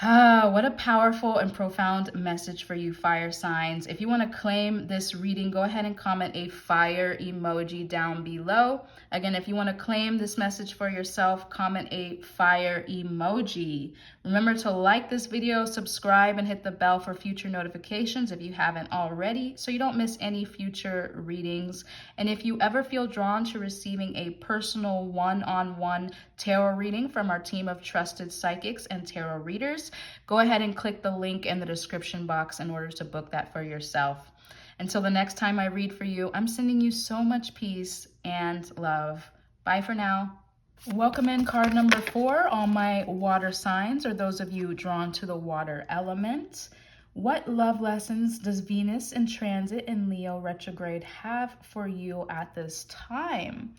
What a powerful and profound message for you, fire signs. If you want to claim this reading, go ahead and comment a fire emoji down below. Again, if you want to claim this message for yourself, comment a fire emoji. Remember to like this video, subscribe, and hit the bell for future notifications if you haven't already, so you don't miss any future readings. And if you ever feel drawn to receiving a personal one-on-one tarot reading from our team of trusted psychics and tarot readers, go ahead and click the link in the description box in order to book that for yourself. Until the next time I read for you, I'm sending you so much peace and love. Bye for now. Welcome in card number 4, all my water signs, or those of you drawn to the water element. What love lessons does Venus in transit in Leo retrograde have for you at this time?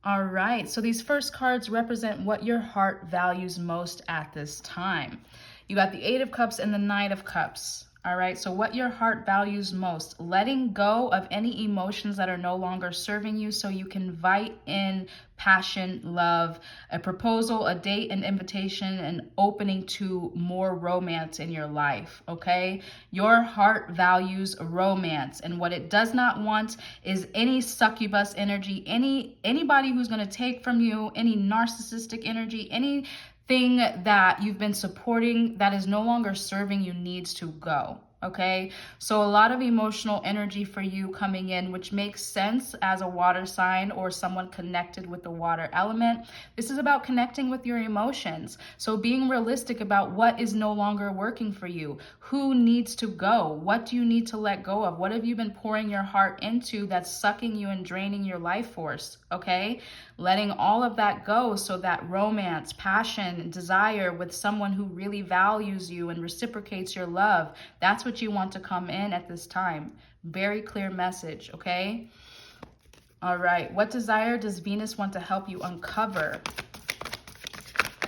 All right, so these first cards represent what your heart values most at this time. You got the 8 of Cups and the 9 of Cups. All right, so what your heart values most, letting go of any emotions that are no longer serving you so you can invite in passion, love, a proposal, a date, an invitation, an opening to more romance in your life, okay? Your heart values romance, and what it does not want is any succubus energy, anybody who's going to take from you, any narcissistic energy, anything that you've been supporting that is no longer serving you needs to go. Okay, so a lot of emotional energy for you coming in, which makes sense as a water sign or someone connected with the water element. This is about connecting with your emotions. So being realistic about what is no longer working for you, who needs to go, what do you need to let go of, what have you been pouring your heart into that's sucking you and draining your life force, okay? Letting all of that go so that romance, passion, desire with someone who really values you and reciprocates your love, that's what you want to come in at this time. Very clear message, okay? All right. What desire does Venus want to help you uncover?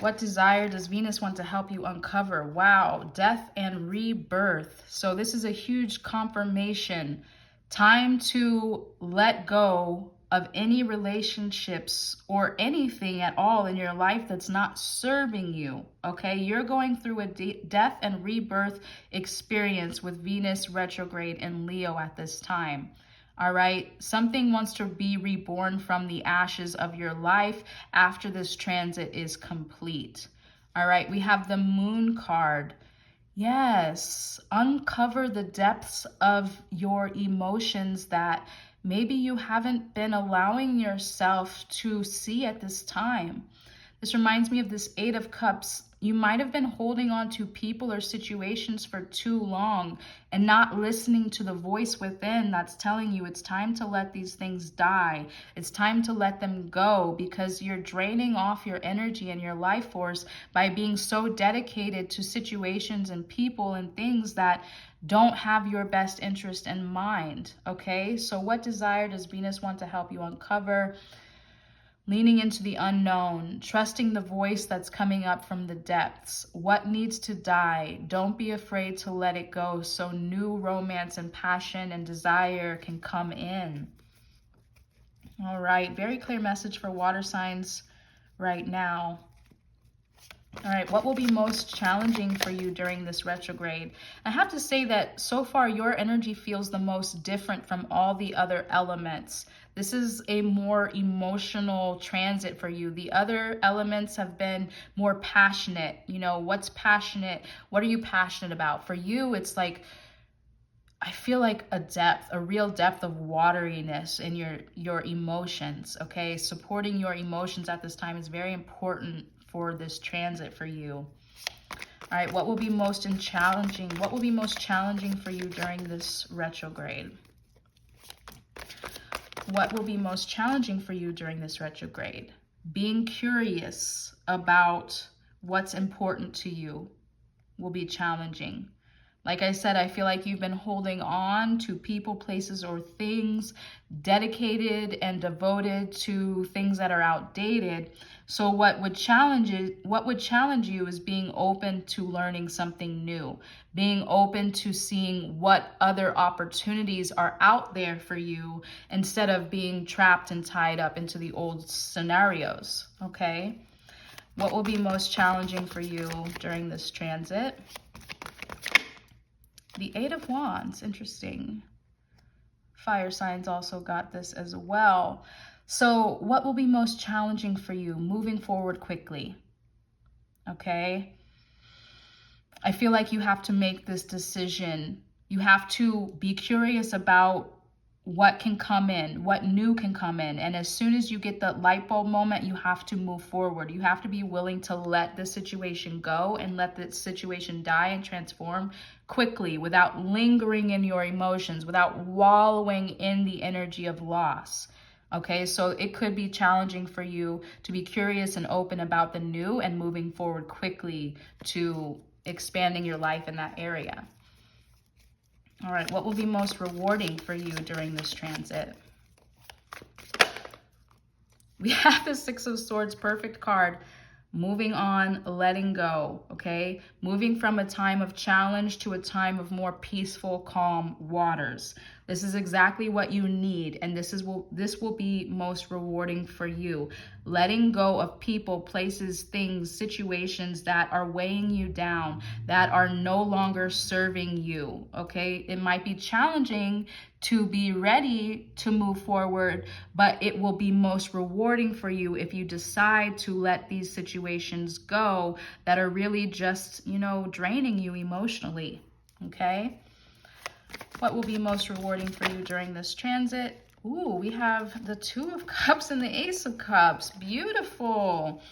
What desire does Venus want to help you uncover? Wow. Death and rebirth. So this is a huge confirmation. Time to let go of any relationships or anything at all in your life that's not serving you, okay? You're going through a death and rebirth experience with Venus retrograde in Leo at this time. All right, something wants to be reborn from the ashes of your life after this transit is complete. All right, we have the Moon card. Yes, uncover the depths of your emotions that maybe you haven't been allowing yourself to see at this time. This reminds me of this Eight of Cups. You might have been holding on to people or situations for too long and not listening to the voice within that's telling you it's time to let these things die. It's time to let them go because you're draining off your energy and your life force by being so dedicated to situations and people and things that don't have your best interest in mind, okay? So what desire does Venus want to help you uncover? Leaning into the unknown, trusting the voice that's coming up from the depths. What needs to die? Don't be afraid to let it go so new romance and passion and desire can come in. All right, very clear message for water signs right now. All right, what will be most challenging for you during this retrograde? I have to say that so far your energy feels the most different from all the other elements. This is a more emotional transit for you. The other elements have been more passionate. You know, what's passionate? What are you passionate about? For you, it's like, I feel like a real depth of wateriness in your emotions, okay? Supporting your emotions at this time is very important for this transit for you. All right, what will be most challenging? What will be most challenging for you during this retrograde? What will be most challenging for you during this retrograde? Being curious about what's important to you will be challenging. Like I said, I feel like you've been holding on to people, places, or things, dedicated and devoted to things that are outdated. So what would challenge you is being open to learning something new, being open to seeing what other opportunities are out there for you instead of being trapped and tied up into the old scenarios, okay? What will be most challenging for you during this transit? The Eight of Wands, interesting. Fire signs also got this as well. So what will be most challenging for you moving forward quickly? Okay. I feel like you have to make this decision. You have to be curious about what can come in, what new can come in. And as soon as you get the light bulb moment, you have to move forward. You have to be willing to let the situation go and let the situation die and transform quickly without lingering in your emotions, without wallowing in the energy of loss. Okay, so it could be challenging for you to be curious and open about the new and moving forward quickly to expanding your life in that area. All right, what will be most rewarding for you during this transit? We have the Six of Swords, perfect card. Moving on, letting go, okay? Moving from a time of challenge to a time of more peaceful, calm waters. This is exactly what you need, and this will be most rewarding for you. Letting go of people, places, things, situations that are weighing you down, that are no longer serving you, okay? It might be challenging to be ready to move forward, but it will be most rewarding for you if you decide to let these situations go that are really just, you know, draining you emotionally, okay? What will be most rewarding for you during this transit? Ooh, we have the Two of Cups and the Ace of Cups. Beautiful.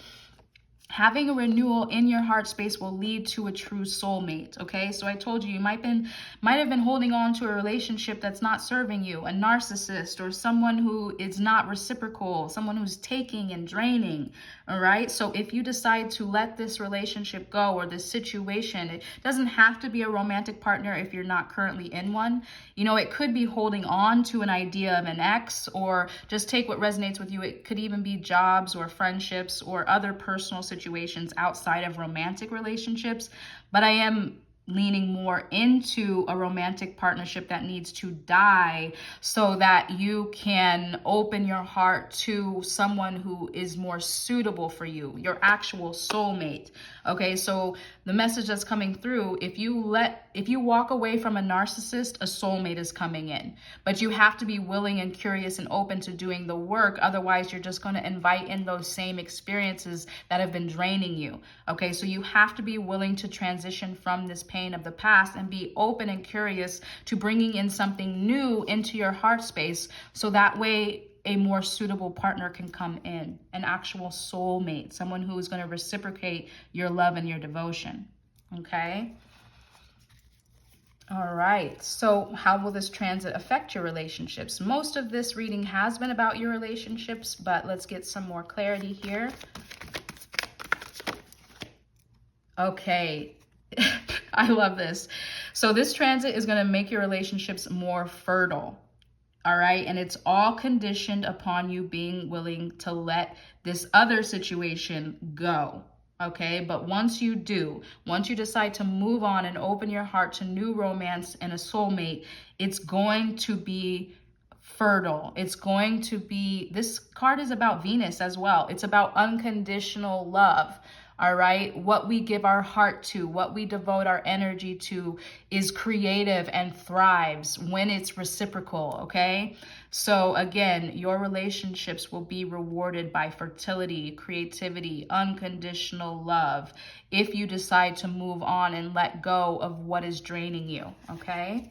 Having a renewal in your heart space will lead to a true soulmate. Okay, so I told you, you might have been holding on to a relationship that's not serving you, a narcissist or someone who is not reciprocal, someone who's taking and draining. All right, so if you decide to let this relationship go or this situation, it doesn't have to be a romantic partner if you're not currently in one. You know, it could be holding on to an idea of an ex, or just take what resonates with you. It could even be jobs or friendships or other personal situations outside of romantic relationships. But I am leaning more into a romantic partnership that needs to die so that you can open your heart to someone who is more suitable for you, your actual soulmate. Okay, so the message that's coming through, if you walk away from a narcissist, a soulmate is coming in. But you have to be willing and curious and open to doing the work. Otherwise, you're just going to invite in those same experiences that have been draining you. Okay, so you have to be willing to transition from this pain of the past and be open and curious to bringing in something new into your heart space, so that way a more suitable partner can come in, an actual soulmate, someone who is going to reciprocate your love and your devotion. Okay? All right, so how will this transit affect your relationships? Most of this reading has been about your relationships, but let's get some more clarity here. Okay, I love this. So this transit is going to make your relationships more fertile. All right. And it's all conditioned upon you being willing to let this other situation go. Okay. But once you decide to move on and open your heart to new romance and a soulmate, it's going to be fertile. It's going to be, this card is about Venus as well. It's about unconditional love. All right. What we give our heart to, what we devote our energy to is creative and thrives when it's reciprocal. Okay. So again, your relationships will be rewarded by fertility, creativity, unconditional love if you decide to move on and let go of what is draining you. Okay.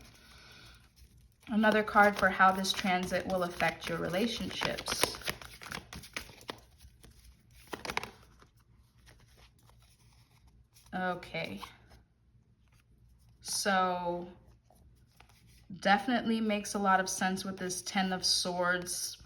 Another card for how this transit will affect your relationships. Okay, so definitely makes a lot of sense with this Ten of Swords.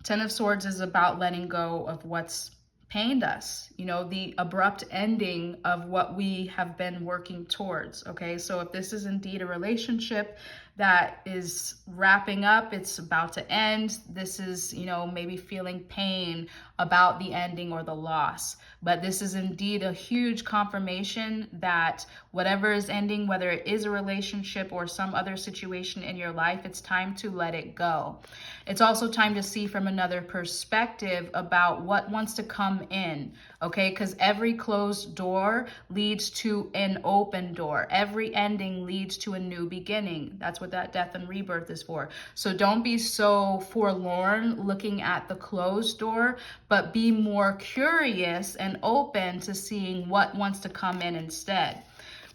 Ten of Swords is about letting go of what's pained us, you know, the abrupt ending of what we have been working towards. Okay, so if this is indeed a relationship that is wrapping up, it's about to end, this is, you know, maybe feeling pain about the ending or the loss. But this is indeed a huge confirmation that whatever is ending, whether it is a relationship or some other situation in your life, it's time to let it go. It's also time to see from another perspective about what wants to come in, okay? Because every closed door leads to an open door. Every ending leads to a new beginning. That's what that death and rebirth is for. So don't be so forlorn looking at the closed door, but be more curious and open to seeing what wants to come in instead.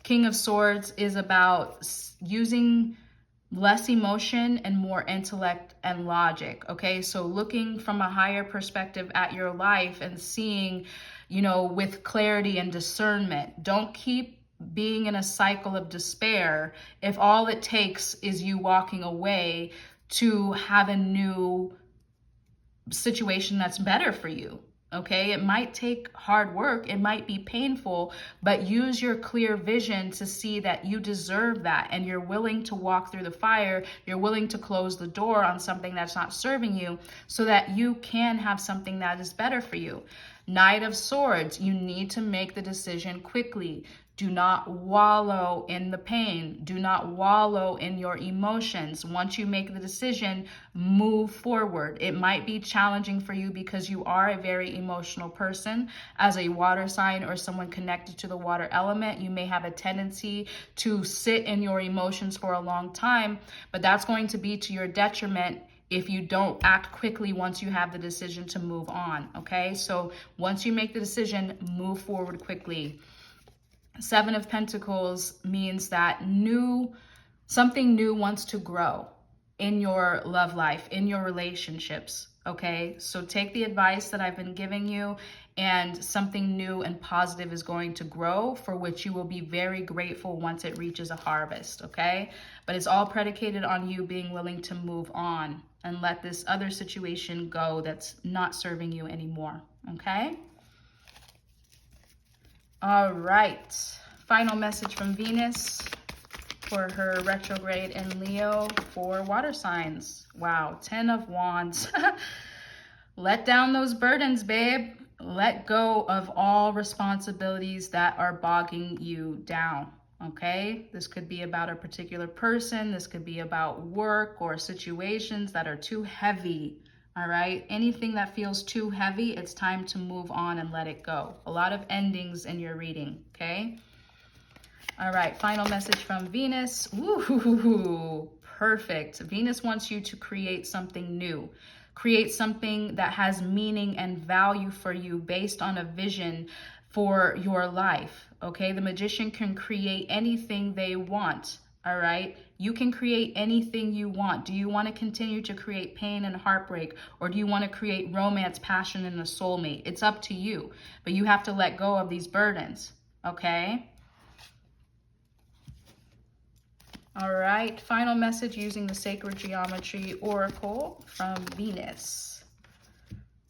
King of Swords is about using less emotion and more intellect and logic. Okay, so looking from a higher perspective at your life and seeing, you know, with clarity and discernment. Don't keep being in a cycle of despair if all it takes is you walking away to have a new situation that's better for you. Okay, it might take hard work, it might be painful, but use your clear vision to see that you deserve that and you're willing to walk through the fire, you're willing to close the door on something that's not serving you so that you can have something that is better for you. Knight of Swords, you need to make the decision quickly. Do not wallow in the pain. Do not wallow in your emotions. Once you make the decision, move forward. It might be challenging for you because you are a very emotional person. As a water sign or someone connected to the water element, you may have a tendency to sit in your emotions for a long time, but that's going to be to your detriment if you don't act quickly once you have the decision to move on. Okay, so once you make the decision, move forward quickly. Seven of Pentacles means that something new wants to grow in your love life, in your relationships. Okay, so take the advice that I've been giving you, and something new and positive is going to grow, for which you will be very grateful once it reaches a harvest, okay? But it's all predicated on you being willing to move on and let this other situation go that's not serving you anymore, okay? All right, final message from Venus for her retrograde in Leo for water signs. Wow, 10 of Wands. Let down those burdens, babe. Let go of all responsibilities that are bogging you down, okay? This could be about a particular person. This could be about work or situations that are too heavy, all right? Anything that feels too heavy, it's time to move on and let it go. A lot of endings in your reading, okay? All right, final message from Venus. Ooh, perfect. Venus wants you to create something new. Create something that has meaning and value for you based on a vision for your life, okay? The magician can create anything they want, all right? You can create anything you want. Do you want to continue to create pain and heartbreak, or do you want to create romance, passion, and a soulmate? It's up to you, but you have to let go of these burdens, okay? All right, final message using the Sacred Geometry Oracle from Venus.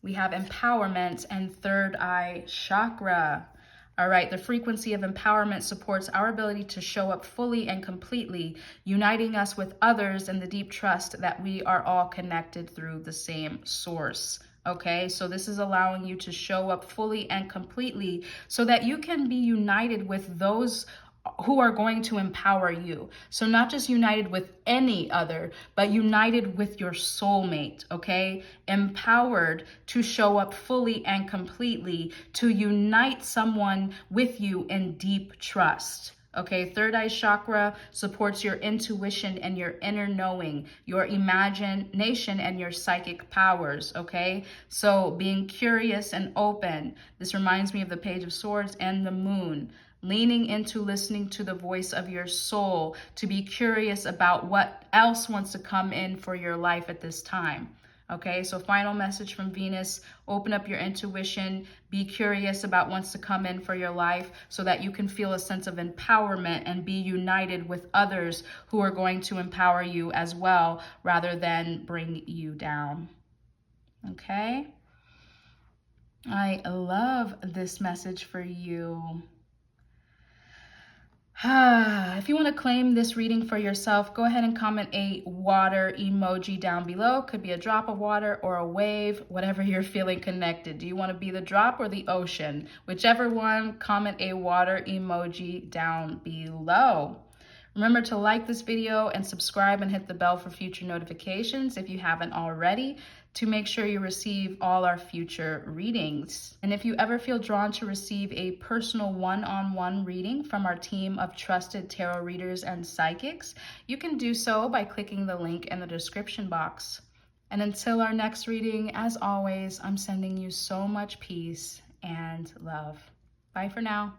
We have empowerment and third eye chakra. All right, the frequency of empowerment supports our ability to show up fully and completely, uniting us with others in the deep trust that we are all connected through the same source. Okay, so this is allowing you to show up fully and completely so that you can be united with those who are going to empower you. So not just united with any other, but united with your soulmate, okay? Empowered to show up fully and completely, to unite someone with you in deep trust. Okay, third eye chakra supports your intuition and your inner knowing, your imagination and your psychic powers, okay? So being curious and open. This reminds me of the Page of Swords and the Moon. Leaning into listening to the voice of your soul, to be curious about what else wants to come in for your life at this time. Okay, so final message from Venus, open up your intuition, be curious about what's to come in for your life so that you can feel a sense of empowerment and be united with others who are going to empower you as well, rather than bring you down. Okay, I love this message for you. If you want to claim this reading for yourself, go ahead and comment a water emoji down below. Could be a drop of water or a wave, whatever you're feeling connected. Do you want to be the drop or the ocean? Whichever one, comment a water emoji down below. Remember to like this video and subscribe and hit the bell for future notifications if you haven't already, to make sure you receive all our future readings. And if you ever feel drawn to receive a personal one-on-one reading from our team of trusted tarot readers and psychics, you can do so by clicking the link in the description box. And until our next reading, as always, I'm sending you so much peace and love. Bye for now.